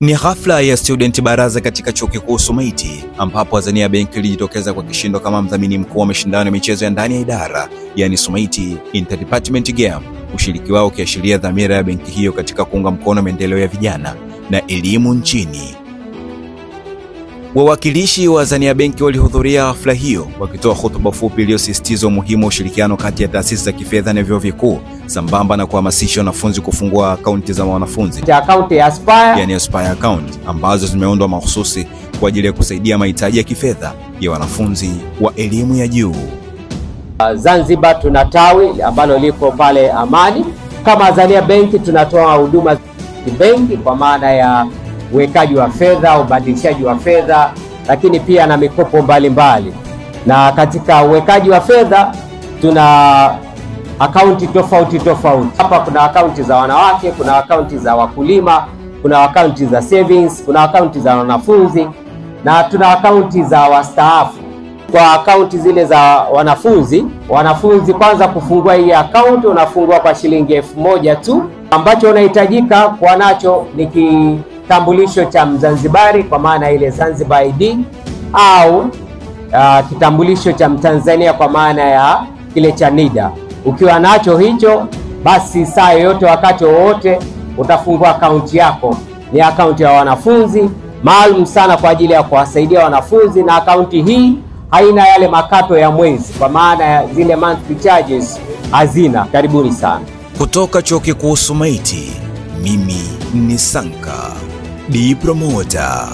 Ni hafla ya student baraza katika chuo kikuu Sumaiti ambapo Azania Bank ilijitokeza kwa kishindo kama mdhamini mkuu wa mashindano ya michezo ya ndani ya idara, yani Sumaiti Interdepartment Game, ushiriki wao ukiashiria dhamira ya benki hiyo katika kuunga mkono maendeleo ya vijana na elimu nchini. Wawakilishi wa Azania Bank walihudhuria hafla hiyo wakitoa hotuba fupi iliyosisitiza umuhimu wa ushirikiano kati ya taasisi za kifedha na vyuo vikuu sambamba na kuhamasisha wanafunzi kufungua akaunti za wanafunzi, akaunti ya Aspire, yani Aspire account, ambazo zimeundwa mahususi kwa ajili ya kusaidia mahitaji ya kifedha ya wanafunzi wa elimu ya juu. Zanzibar tuna tawi ambalo liko pale Amani. Kama Azania Bank tunatoa huduma za benki kwa maana ya uwekaji wa fedha, ubadilishaji wa fedha, lakini pia na mikopo mbalimbali. Na katika uwekaji wa fedha tuna akaunti tofauti. Hapa kuna akaunti za wanawake, kuna akaunti za wakulima, kuna akaunti za savings, kuna akaunti za wanafunzi na tuna akaunti za wastaafu. Kwa akaunti zile za wanafunzi kwanza kufungua hii akaunti unafungua kwa shilingi 1000 tu. Ambacho unahitajika kwa nacho ni kitambulisho cha Mzanzibari kwa maana ile Zanzibar ID au kitambulisho cha Mtanzania kwa maana ya kile cha NIDA. Ukiwa nacho hicho basi saa yoyote wakati wowote utafungua akaunti yako. Ni akaunti ya wanafunzi maalum sana kwa ajili ya kuwasaidia wanafunzi, na akaunti hii haina yale makato ya mwezi kwa maana ya zile monthly charges hazina. Karibuni sana. Kutoka chuo kikuu Sumaiti, mimi ni Sanka, D Promoter.